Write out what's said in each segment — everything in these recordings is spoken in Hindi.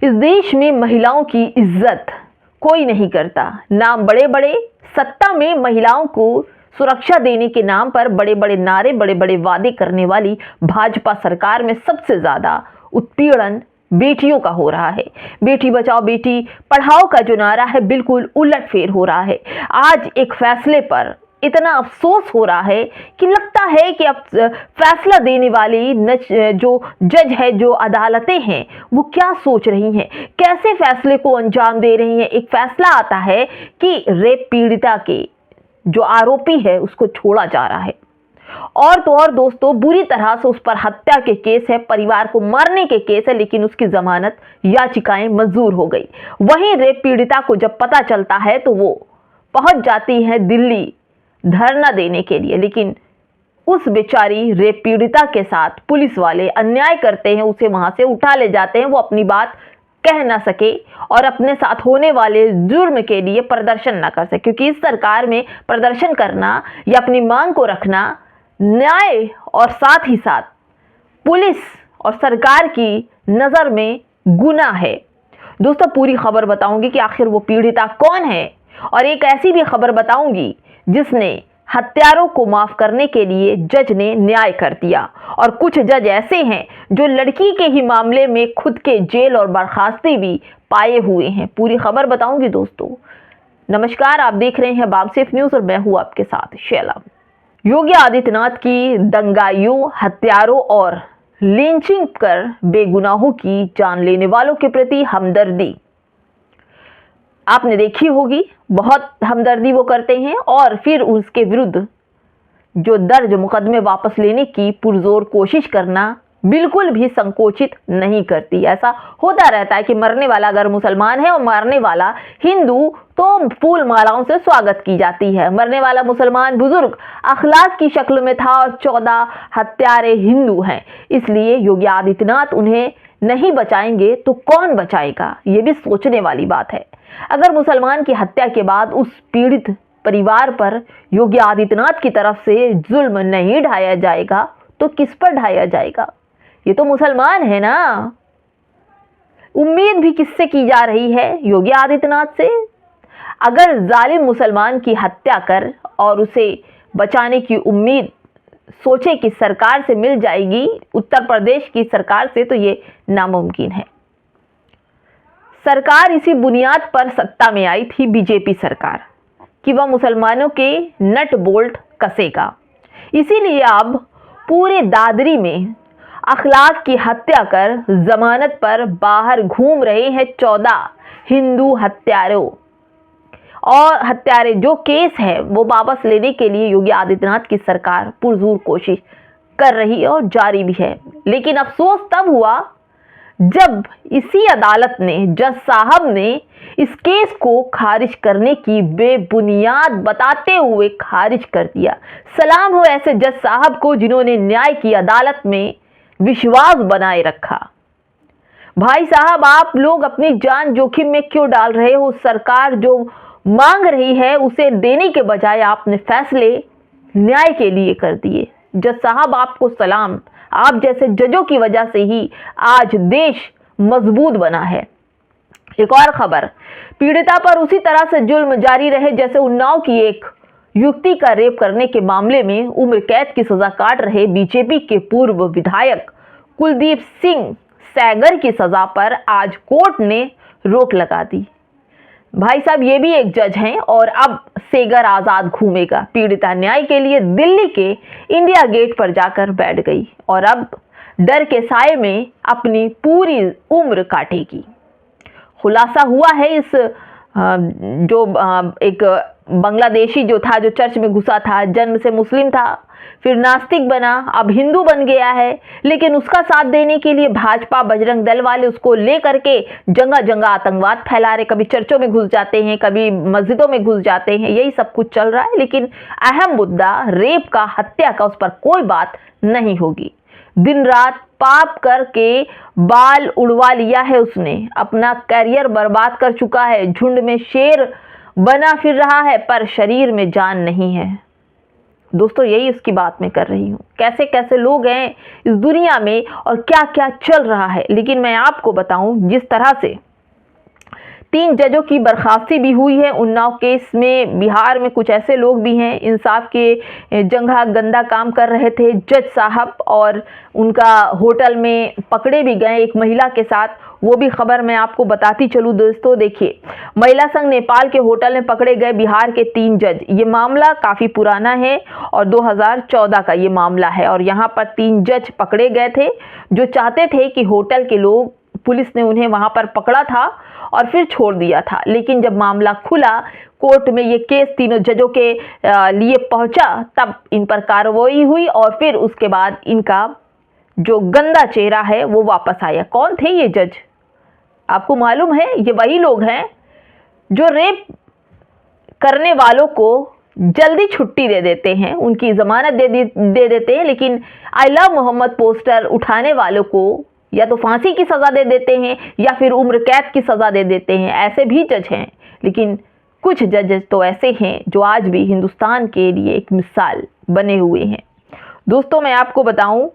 इस देश में महिलाओं की इज्जत कोई नहीं करता। नाम बड़े बड़े, सत्ता में महिलाओं को सुरक्षा देने के नाम पर बड़े बड़े नारे, बड़े बड़े वादे करने वाली भाजपा सरकार में सबसे ज्यादा उत्पीड़न बेटियों का हो रहा है। बेटी बचाओ बेटी पढ़ाओ का जो नारा है बिल्कुल उलटफेर हो रहा है। आज एक फैसले पर इतना अफसोस हो रहा है कि लगता है कि अब फैसला देने वाली जो जज है, जो अदालतें हैं, वो क्या सोच रही हैं, कैसे फैसले को अंजाम दे रही हैं। एक फैसला आता है कि रेप पीड़िता के जो आरोपी है उसको छोड़ा जा रहा है, और तो और दोस्तों बुरी तरह से उस पर हत्या के केस है, परिवार को मारने के केस है, लेकिन उसकी जमानत याचिकाएं मंजूर हो गई। वहीं रेप पीड़िता को जब पता चलता है तो वो पहुंच जाती है दिल्ली धरना देने के लिए, लेकिन उस बेचारी रेप पीड़िता के साथ पुलिस वाले अन्याय करते हैं, उसे वहां से उठा ले जाते हैं, वो अपनी बात कह ना सके और अपने साथ होने वाले जुर्म के लिए प्रदर्शन ना कर सके, क्योंकि इस सरकार में प्रदर्शन करना या अपनी मांग को रखना न्याय और साथ ही साथ पुलिस और सरकार की नज़र में गुनाह है। दोस्तों पूरी खबर बताऊंगी कि आखिर वो पीड़िता कौन है, और एक ऐसी भी खबर बताऊंगी जिसने हत्यारों को माफ करने के लिए जज ने न्याय कर दिया, और कुछ जज ऐसे हैं जो लड़की के ही मामले में खुद के जेल और बर्खास्ती भी पाए हुए हैं। पूरी खबर बताऊंगी दोस्तों। नमस्कार, आप देख रहे हैं बामसेफ न्यूज और मैं हूं आपके साथ शैला। योगी आदित्यनाथ की दंगाइयों, हत्यारों और लिंचिंग कर बेगुनाहों की जान लेने वालों के प्रति हमदर्दी आपने देखी होगी। बहुत हमदर्दी वो करते हैं और फिर उसके विरुद्ध जो दर्ज मुकदमे वापस लेने की पुरजोर कोशिश करना बिल्कुल भी संकोचित नहीं करती। ऐसा होता रहता है कि मरने वाला अगर मुसलमान है और मारने वाला हिंदू तो फूल मालाओं से स्वागत की जाती है। मरने वाला मुसलमान बुजुर्ग अखलाक की शक्ल में था और 14 हत्यारे हिंदू हैं, इसलिए योगी आदित्यनाथ उन्हें नहीं बचाएंगे तो कौन बचाएगा, ये भी सोचने वाली बात है। अगर मुसलमान की हत्या के बाद उस पीड़ित परिवार पर योगी आदित्यनाथ की तरफ से जुल्म नहीं ढाया जाएगा तो किस पर ढाया जाएगा? ये तो मुसलमान है ना। उम्मीद भी किससे की जा रही है? योगी आदित्यनाथ से। अगर जालिम मुसलमान की हत्या कर और उसे बचाने की उम्मीद सोचे कि सरकार से मिल जाएगी, उत्तर प्रदेश की सरकार से, तो ये नामुमकिन है। सरकार इसी बुनियाद पर सत्ता में आई थी, बीजेपी सरकार, कि वह मुसलमानों के नट बोल्ट कसेगा। इसीलिए अब पूरे दादरी में अखलाक की हत्या कर जमानत पर बाहर घूम रहे हैं 14 हिंदू हत्यारों, और हत्यारे जो केस है वो वापस लेने के लिए योगी आदित्यनाथ की सरकार पुरजोर कोशिश कर रही है और जारी भी है। लेकिन अफसोस तब हुआ जब इसी अदालत ने, जज साहब ने इस केस को खारिज करने की बेबुनियाद बताते हुए खारिज कर दिया। सलाम हो ऐसे जज साहब को जिन्होंने न्याय की अदालत में विश्वास बनाए रखा। भाई साहब, आप लोग अपनी जान जोखिम में क्यों डाल रहे हो? सरकार जो मांग रही है उसे देने के बजाय आपने फैसले न्याय के लिए कर दिए। जज साहब आपको सलाम, आप जैसे जजों की वजह से ही आज देश मजबूत बना है। एक और खबर, पीड़िता पर उसी तरह से जुल्म जारी रहे जैसे उन्नाव की एक युवती का रेप करने के मामले में उम्र कैद की सजा काट रहे बीजेपी के पूर्व विधायक कुलदीप सिंह सेंगर की सजा पर आज कोर्ट ने रोक लगा दी। भाई साहब, ये भी एक जज हैं और अब सेंगर आजाद घूमेगा। पीड़िता न्याय के लिए दिल्ली के इंडिया गेट पर जाकर बैठ गई और अब डर के साए में अपनी पूरी उम्र काटेगी। खुलासा हुआ है इस एक बांग्लादेशी जो था, जो चर्च में घुसा था, जन्म से मुस्लिम था, फिर नास्तिक बना, अब हिंदू बन गया है, लेकिन उसका साथ देने के लिए भाजपा बजरंग दल वाले उसको लेकर के जगह जगह आतंकवाद फैला रहे। कभी चर्चों में घुस जाते हैं, कभी मस्जिदों में घुस जाते हैं, यही सब कुछ चल रहा है। लेकिन अहम मुद्दा रेप का, हत्या का, उस पर कोई बात नहीं होगी। दिन रात पाप करके बाल उड़वा लिया है उसने, अपना करियर बर्बाद कर चुका है, झुंड में शेर बना फिर रहा है पर शरीर में जान नहीं है। दोस्तों यही उसकी बात मैं कर रही हूँ। कैसे कैसे लोग हैं इस दुनिया में और क्या क्या चल रहा है। लेकिन मैं आपको बताऊं, जिस तरह से 3 जजों की बर्खास्ती भी हुई है उन्नाव केस में, बिहार में कुछ ऐसे लोग भी हैं इंसाफ के जंघा गंदा काम कर रहे थे जज साहब, और उनका होटल में पकड़े भी गए एक महिला के साथ। वो भी खबर मैं आपको बताती चलूँ दोस्तों। देखिए, महिला संघ नेपाल के होटल में पकड़े गए बिहार के 3 जज। ये मामला काफ़ी पुराना है और 2014 का ये मामला है, और यहाँ पर 3 जज पकड़े गए थे जो चाहते थे कि होटल के लोग, पुलिस ने उन्हें वहाँ पर पकड़ा था और फिर छोड़ दिया था। लेकिन जब मामला खुला कोर्ट में, ये केस तीनों जजों के लिए पहुंचा, तब इन पर कार्रवाई हुई और फिर उसके बाद इनका जो गंदा चेहरा है वो वापस आया। कौन थे ये जज? आपको मालूम है, ये वही लोग हैं जो रेप करने वालों को जल्दी छुट्टी दे देते हैं, उनकी जमानत दे देते हैं, लेकिन आई लव मोहम्मद पोस्टर उठाने वालों को या तो फांसी की सज़ा दे देते हैं या फिर उम्र कैद की सज़ा दे देते हैं। ऐसे भी जज हैं, लेकिन कुछ जजेस तो ऐसे हैं जो आज भी हिंदुस्तान के लिए एक मिसाल बने हुए हैं। दोस्तों मैं आपको बताऊं,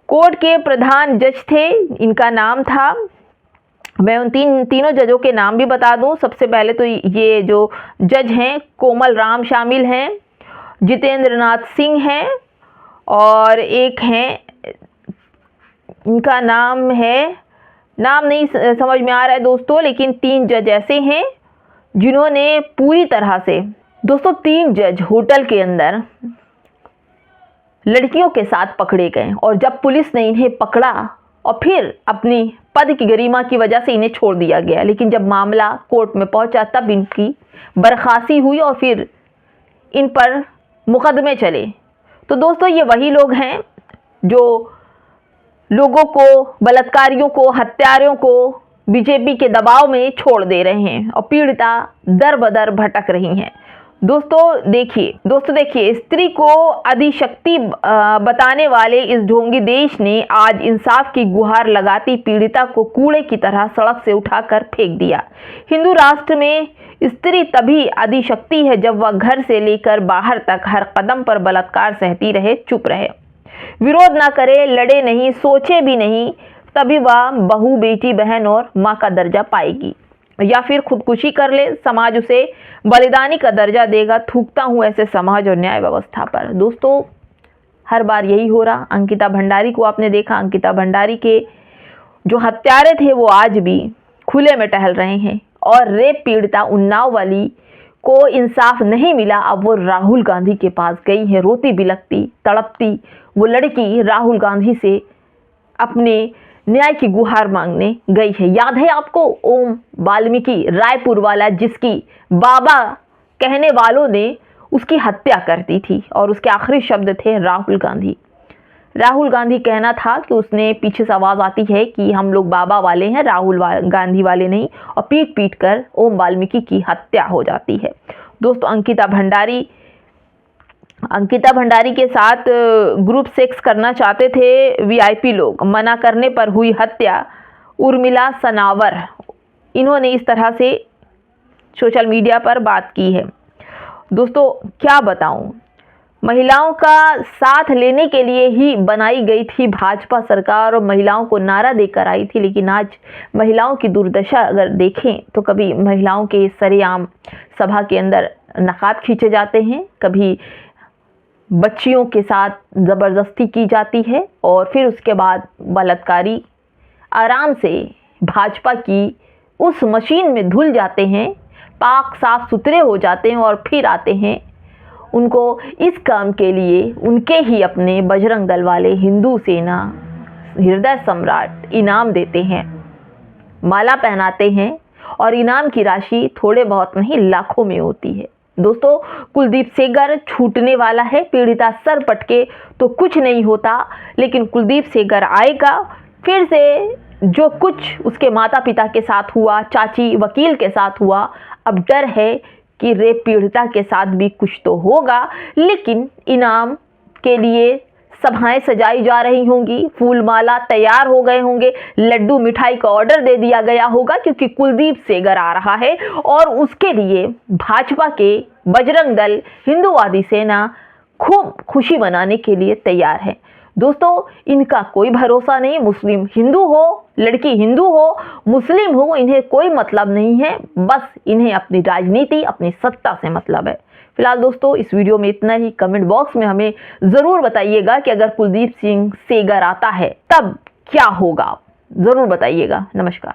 कोर्ट के प्रधान जज थे, इनका नाम था, मैं उन तीनों जजों के नाम भी बता दूं। सबसे पहले तो ये जो जज हैं, कोमल राम शामिल हैं, जितेंद्र नाथ सिंह हैं, और एक हैं, इनका नाम है, नाम नहीं समझ में आ रहा है दोस्तों, लेकिन 3 जज ऐसे हैं जिन्होंने पूरी तरह से, दोस्तों 3 जज होटल के अंदर लड़कियों के साथ पकड़े गए, और जब पुलिस ने इन्हें पकड़ा और फिर अपनी पद की गरिमा की वजह से इन्हें छोड़ दिया गया, लेकिन जब मामला कोर्ट में पहुंचा तब इनकी बर्खास्ती हुई और फिर इन पर मुकदमे चले। तो दोस्तों ये वही लोग हैं जो लोगों को, बलात्कारियों को, हत्यारों को बीजेपी के दबाव में छोड़ दे रहे हैं और पीड़िता दर बदर भटक रही हैं। दोस्तों देखिए, स्त्री को अधिशक्ति बताने वाले इस ढोंगी देश ने आज इंसाफ की गुहार लगाती पीड़िता को कूड़े की तरह सड़क से उठाकर फेंक दिया। हिंदू राष्ट्र में स्त्री तभी अधिशक्ति है जब वह घर से लेकर बाहर तक हर कदम पर बलात्कार सहती रहे, चुप रहे, विरोध ना करे, लड़े नहीं, सोचे भी नहीं, तभी वह बहू, बेटी, बहन और माँ का दर्जा पाएगी, या फिर खुदकुशी कर ले, समाज उसे बलिदानी का दर्जा देगा। थूकता हूँ ऐसे समाज और न्याय व्यवस्था पर। दोस्तों हर बार यही हो रहा। अंकिता भंडारी को आपने देखा, अंकिता भंडारी के जो हत्यारे थे वो आज भी खुले में टहल रहे हैं, और रेप पीड़िता उन्नाव वाली को इंसाफ नहीं मिला। अब वो राहुल गांधी के पास गई है, रोती बिलखती तड़पती वो लड़की राहुल गांधी से अपने न्याय की गुहार मांगने गई है। याद है आपको ओम वाल्मीकि रायपुर वाला, जिसकी बाबा कहने वालों ने उसकी हत्या कर दी थी, और उसके आखिरी शब्द थे राहुल गांधी। राहुल गांधी कहना था कि उसने, पीछे से आवाज़ आती है कि हम लोग बाबा वाले हैं, राहुल गांधी वाले नहीं, और पीट पीट कर ओम वाल्मीकि की हत्या हो जाती है। दोस्तों अंकिता भंडारी के साथ ग्रुप सेक्स करना चाहते थे वीआईपी लोग, मना करने पर हुई हत्या। उर्मिला सनावर, इन्होंने इस तरह से सोशल मीडिया पर बात की है। दोस्तों क्या बताऊं, महिलाओं का साथ लेने के लिए ही बनाई गई थी भाजपा सरकार और महिलाओं को नारा देकर आई थी, लेकिन आज महिलाओं की दुर्दशा अगर देखें तो कभी महिलाओं के सरेआम सभा के अंदर नकाब खींचे जाते हैं, कभी बच्चियों के साथ ज़बरदस्ती की जाती है, और फिर उसके बाद बलात्कारी आराम से भाजपा की उस मशीन में धुल जाते हैं, पाक साफ सुथरे हो जाते हैं, और फिर आते हैं उनको इस काम के लिए उनके ही अपने बजरंग दल वाले, हिंदू सेना, हृदय सम्राट इनाम देते हैं, माला पहनाते हैं, और इनाम की राशि थोड़े बहुत नहीं लाखों में होती है। दोस्तों कुलदीप सेंगर छूटने वाला है, पीड़िता सर पटके तो कुछ नहीं होता, लेकिन कुलदीप सेंगर आएगा फिर से। जो कुछ उसके माता पिता के साथ हुआ, चाची वकील के साथ हुआ, अब डर है कि रेप पीड़िता के साथ भी कुछ तो होगा, लेकिन इनाम के लिए सभाएं सजाई जा रही होंगी, फूल माला तैयार हो गए होंगे, लड्डू मिठाई का ऑर्डर दे दिया गया होगा, क्योंकि कुलदीप सेंगर आ रहा है और उसके लिए भाजपा के बजरंग दल, हिंदूवादी सेना खूब खुशी मनाने के लिए तैयार हैं। दोस्तों, इनका कोई भरोसा नहीं, मुस्लिम हिंदू हो, लड़की हिंदू हो, मुस्लिम हो, इन्हें कोई मतलब नहीं है। बस इन्हें अपनी राजनीति, अपनी सत्ता से मतलब है। फिलहाल दोस्तों, इस वीडियो में इतना ही। कमेंट बॉक्स में हमें जरूर बताइएगा कि अगर कुलदीप सिंह सेंगर आता है तब क्या होगा, जरूर बताइएगा। नमस्कार।